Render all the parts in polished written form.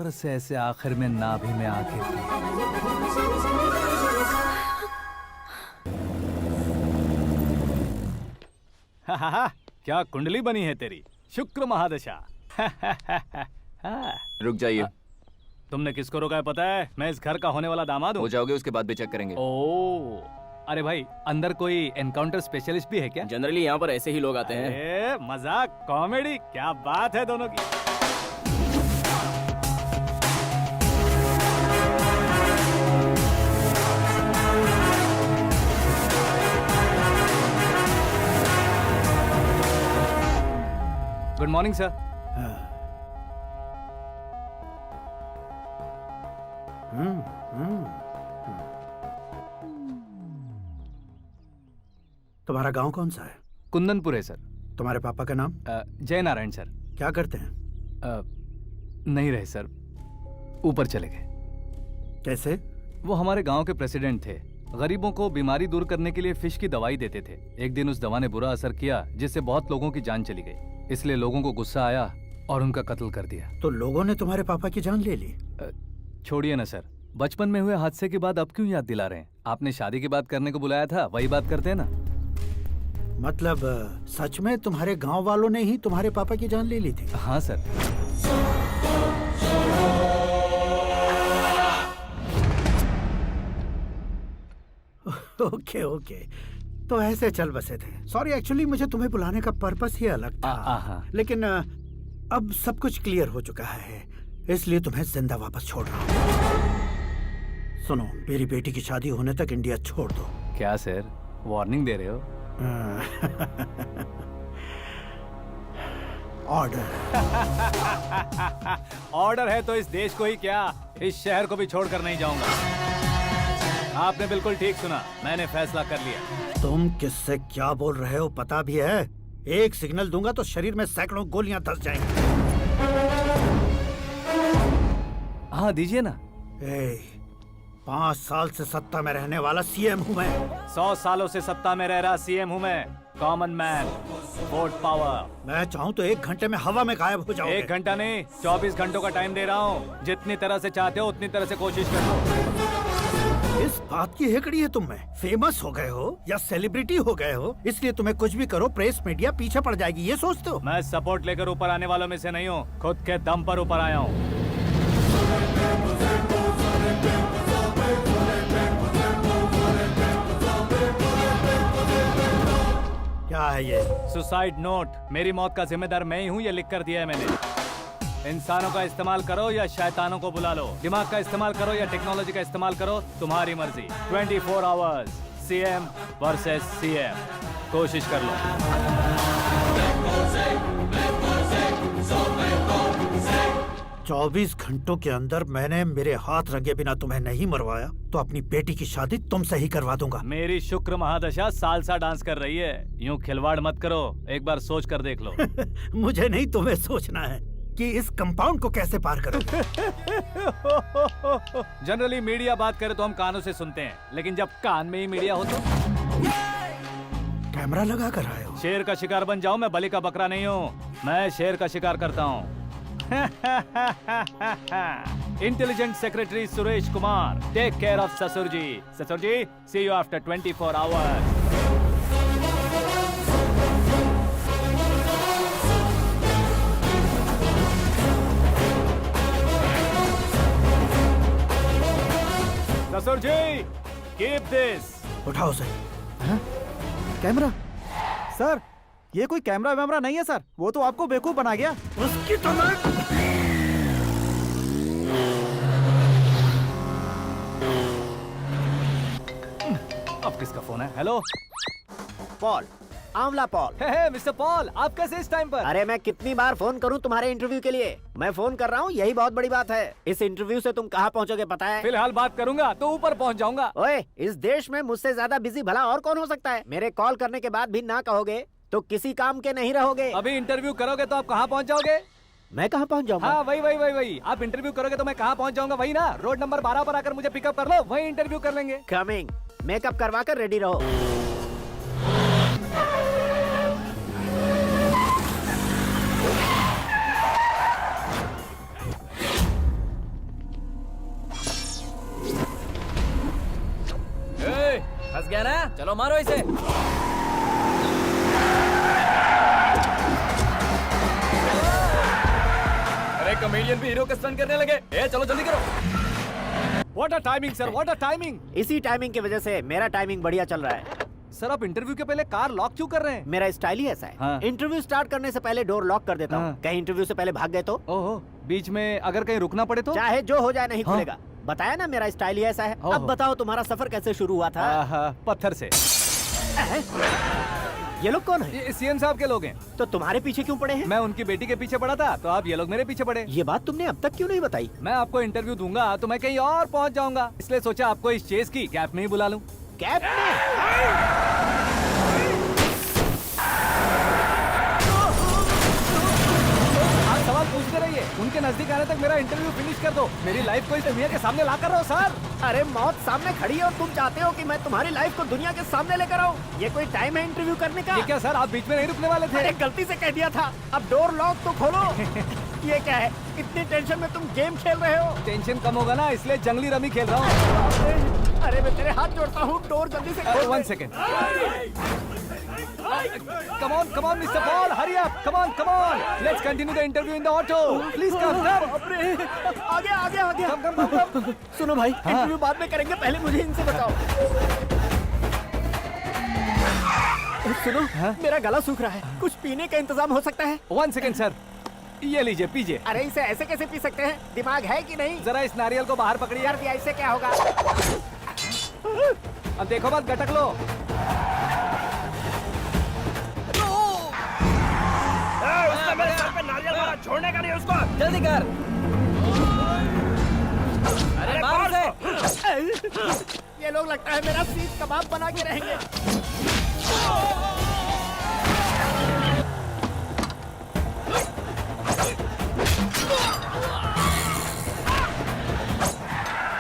प्यार से ऐसे आखिर में नाभि में आके क्या कुंडली बनी है तेरी, शुक्र महादशा। रुक जाइए। तुमने किसको रोका है पता है? मैं इस घर का होने वाला दामाद हूँ। हो जाओगे उसके बाद भी चेक करेंगे। ओ, अरे भाई अंदर कोई एनकाउंटर स्पेशलिस्ट भी है क्या? जनरली यहाँ पर ऐसे ही लोग आते हैं। मजाक, कॉमेडी, क्या बात है दोनों की। Good morning sir. तुम्हारा गांव कौन सा है? कुंदनपुर है सर। तुम्हारे पापा का नाम? जय नारायण सर। क्या करते हैं? नहीं रहे सर, ऊपर चले गए। कैसे? वो हमारे गांव के प्रेसिडेंट थे। गरीबों को बीमारी दूर करने के लिए फिश की दवाई देते थे। एक दिन उस दवा ने बुरा असर किया जिससे बहुत लोगों की जान चली गई। इसलिए लोगों को गुस्सा आया और उनका कत्ल कर दिया। तो लोगों ने तुम्हारे पापा की जान ले ली? छोड़िए ना सर, बचपन में हुए हादसे की बात अब क्यों याद दिला रहे हैं? आपने शादी की बात करने को बुलाया था, वही बात करते हैं ना। मतलब सच में तुम्हारे गांव वालों ने ही तुम्हारे पापा की जान ले ली थी? हाँ सर। ओके ओके, तो ऐसे चल बसे थे। सॉरी, एक्चुअली मुझे तुम्हें बुलाने का पर्पस ही अलग था। लेकिन अब सब कुछ क्लियर हो चुका है, इसलिए तुम्हें जिंदा वापस छोड़ रहा हूँ। सुनो, मेरी बेटी की शादी होने तक इंडिया छोड़ दो। क्या सर, वार्निंग दे रहे हो? ऑर्डर। ऑर्डर है तो इस देश को ही क्या, इस शहर को भी छोड़कर नहीं जाऊंगा। आपने बिल्कुल ठीक सुना, मैंने फैसला कर लिया। तुम किससे क्या बोल रहे हो पता भी है? एक सिग्नल दूंगा तो शरीर में सैकड़ों गोलियां धस जाएंगी। हाँ दीजिए ना। 5 साल से सत्ता में रहने वाला सीएम हूँ मैं। 100 सालों से सत्ता में रह रहा सीएम हूँ मैं। Common man, vote power. मैं चाहूँ तो 1 घंटे में हवा में गायब हो जाओगे। 1 घंटा नहीं, 24 घंटों का टाइम दे रहा हूँ। जितनी तरह से चाहते हो उतनी तरह से कोशिश कर लो। इस बात की हेकड़ी है तुम में? फेमस हो गए हो या सेलिब्रिटी हो गए हो, इसलिए तुम्हें कुछ भी करो प्रेस मीडिया पीछे पड़ जाएगी, ये सोचते हो? मैं सपोर्ट लेकर ऊपर आने वालों में से नहीं हूँ, खुद के दम पर ऊपर आया हूँ। क्या है ये? Suicide note. मेरी मौत का जिम्मेदार मैं ही हूँ, ये लिख कर दिया है मैंने। इंसानों का इस्तेमाल करो या शैतानों को बुला लो, दिमाग का इस्तेमाल करो या टेक्नोलॉजी का इस्तेमाल करो, तुम्हारी मर्जी। 24 आवर्स, सीएम वर्सेस सीएम, कोशिश कर लो। 24 घंटों के अंदर मैंने मेरे हाथ रंगे बिना तुम्हें नहीं मरवाया तो अपनी बेटी की शादी तुमसे ही करवा दूंगा। मेरी शुक्र महादशा सालसा डांस कर रही है, यूं खिलवाड़ मत करो, एक बार सोच कर देख लो। मुझे नहीं, तुम्हें सोचना है कि इस कंपाउंड को कैसे पार करो। जनरली मीडिया बात करे तो हम कानों से सुनते हैं, लेकिन जब कान में ही मीडिया हो तो कैमरा लगा कर आए हो। शेर का शिकार बन जाऊं, मैं बलि का बकरा नहीं हूँ, मैं शेर का शिकार करता हूँ। Intelligent secretary Suresh Kumar, take care of ससुर जी। ससुर जी, सी यू आफ्टर 24 आवर्स। ससुर जी, कीप दिस। उठाओ सही। कैमरा? सर, ये कोई कैमरा वैमरा नहीं है सर, वो तो आपको बेवकूफ बना गया। उसकी तो मैं... अब किसका फोन है? हेलो पॉल, आंवला पॉल। हे मिस्टर पॉल, आप कैसे इस टाइम पर? अरे मैं कितनी बार फोन करूं तुम्हारे इंटरव्यू के लिए? मैं फोन कर रहा हूं, यही बहुत बड़ी बात है। इस इंटरव्यू से तुम कहां पहुंचोगे पता है? फिलहाल बात करूंगा तो ऊपर पहुंच जाऊंगा। ओए, इस देश में मुझसे ज्यादा बिजी भला और कौन हो सकता है? मेरे कॉल करने के बाद भी ना कहोगे तो किसी काम के नहीं रहोगे। अभी इंटरव्यू करोगे तो आप कहाँ पहुँच जाओगे? मैं कहाँ पहुँच जाऊंगा? हाँ वही। आप इंटरव्यू करोगे तो मैं कहाँ पहुँच जाऊंगा? वही ना, रोड नंबर 12 पर आकर मुझे पिकअप कर लो, वही इंटरव्यू कर लेंगे। कमिंग। मेकअप करवा कर रेडी रहो। गया ना, चलो मारो इसे। अरे कॉमेडियन भी हीरो का स्टंट करने लगे। ए चलो जल्दी करो। What a timing sir, what a timing. इसी टाइमिंग की वजह से मेरा टाइमिंग बढ़िया चल रहा है। सर आप इंटरव्यू के पहले कार लॉक क्यों कर रहे हैं? मेरा स्टाइल ही ऐसा है। हाँ। इंटरव्यू स्टार्ट करने से पहले डोर लॉक कर देता हूँ। हाँ। कहीं इंटरव्यू से पहले भाग गए तो ओहो, बीच में अगर कहीं रुकना पड़े तो? चाहे जो हो जाए नहीं हाँ। खुलेगा। बताया ना मेरा स्टाइल ही ऐसा है। ओहो। अब बताओ तुम्हारा सफर कैसे शुरू हुआ था? पत्थर से। ये लोग कौन है? ये सीएम साहब के लोग हैं। तो तुम्हारे पीछे क्यों पड़े हैं? मैं उनकी बेटी के पीछे पड़ा था, तो आप ये लोग मेरे पीछे पड़े। ये बात तुमने अब तक क्यों नहीं बताई? मैं आपको इंटरव्यू दूंगा तो मैं कहीं और पहुंच जाऊंगा, इसलिए सोचा आपको इस चेस की कैप में ही बुला लूं। कैब में? आप सवाल पूछते रहिए, उनके नजदीक आने तक मेरा इंटरव्यू फिनिश कर दो। मेरी लाइफ को इस दुनिया के सामने ला कर रहो सर। अरे मौत सामने खड़ी है और तुम चाहते हो कि मैं तुम्हारी लाइफ को दुनिया के सामने लेकर आऊं? ये कोई टाइम है इंटरव्यू करने का? ये क्या सर, आप बीच में नहीं रुकने वाले थे? अरे गलती से कह दिया था। अब डोर लॉक तो खोलो। ये क्या है? इतनी टेंशन में तुम गेम खेल रहे हो? टेंशन कम होगा ना, इसलिए जंगली रमी खेल रहा हूँ। अरे मैं तेरे हाथ जोड़ता हूँ, डोर जल्दी से खोल। 1 second. Come on, Mr. Paul, hurry up. Come on. Let's continue the interview in the auto. Please come. आगे। Come. सुनो भाई, इंटरव्यू बाद में करेंगे, पहले मुझे इनसे बचाओ। सुनो, मेरा गला सूख रहा है, कुछ पीने का इंतजाम हो सकता है? 1 सेकेंड सर, ये लीजिए पीजिए। अरे इसे ऐसे कैसे पी सकते हैं? दिमाग है कि नहीं? जरा इस नारियल को बाहर पकड़िए। यार दिया, इससे क्या होगा? अब देखो मत, गटक लो। मेरे सर पे नारियल मारा, छोड़ने का नहीं उसको। जल्दी कर। अरे मार उसे। ये लोग लगता है मेरा सीख कबाब बना के रहेंगे।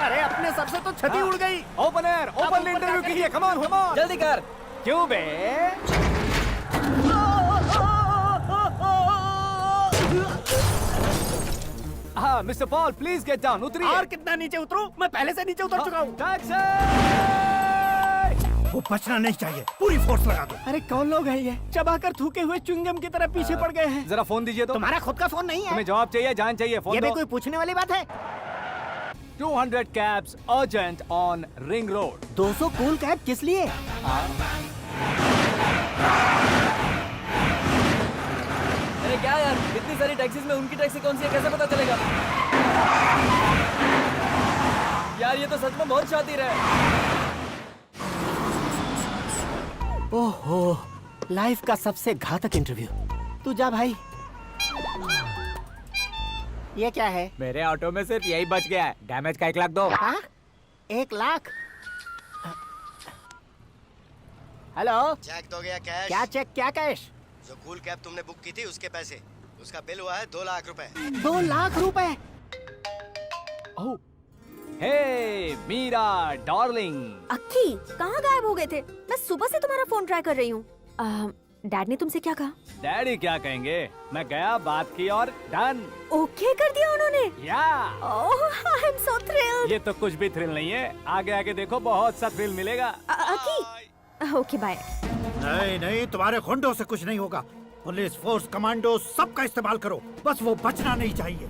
अरे अपने सर से तो छती उड़ गई। ओपन एयर, ओपन इंटरव्यू कीजिए। Come on. जल्दी कर। क्यों बे? हाँ mister Paul, please get down. उतरिए। और कितना नीचे उतरूं? मैं पहले से नीचे उतर चुका हूँ। टैक्सी! वो बचना नहीं चाहिए, पूरी फोर्स लगा दो। अरे कौन लोग हैं ये? चबाकर थूके हुए च्युइंगम की तरह पीछे पड़ गए हैं। जरा फोन दीजिए तो। तुम्हारा खुद का फोन नहीं है? तुम्हें जवाब चाहिए, जान चाहिए, फोन ये भी दो। कोई पूछने वाली बात है? 200 cabs urgent on Ring Road. 200 cool cab किस लिए? अरे क्या यार, इतनी सारी टैक्सीज में उनकी टैक्सी कौन सी है, कैसे पता चलेगा? यार ये तो सच में बहुत शातिर है। ओहो, लाइफ का सबसे घातक इंटरव्यू। तू जा भाई। ये क्या है? मेरे ऑटो में सिर्फ यही बच गया है, डैमेज का 1 लाख दो। हाँ? 1 लाख? हेलो, चेक तो गया कैश। क्या चेक, क्या कैश? जो कूल कैब तुमने बुक की थी उसके पैसे, उसका बिल हुआ है 2 लाख रुपए। 2 लाख रुपए? Hey, Meera darling. अक्की, कहाँ गायब हो गए थे? मैं सुबह से तुम्हारा फोन ट्राई कर रही हूँ। डैड ने तुमसे क्या कहा? डैडी क्या कहेंगे, मैं गया, बात की और डन। ओके कर दिया उन्होंने? या ओह, आई एम सो थ्रिल्ड। ये तो कुछ भी थ्रिल नहीं है, आगे आगे देखो बहुत सा थ्रिल मिलेगा। अक्की, ओके बाय। नहीं, तुम्हारे गुंडों से कुछ नहीं होगा। पुलिस फोर्स, कमांडो, सबका इस्तेमाल करो, बस वो बचना नहीं चाहिए।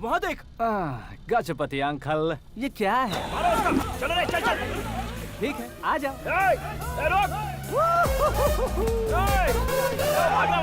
वहाँ देख। गजपति अंकल, ये क्या है? चलो रे, चल चल। ठीक है, आ जाओ। भागना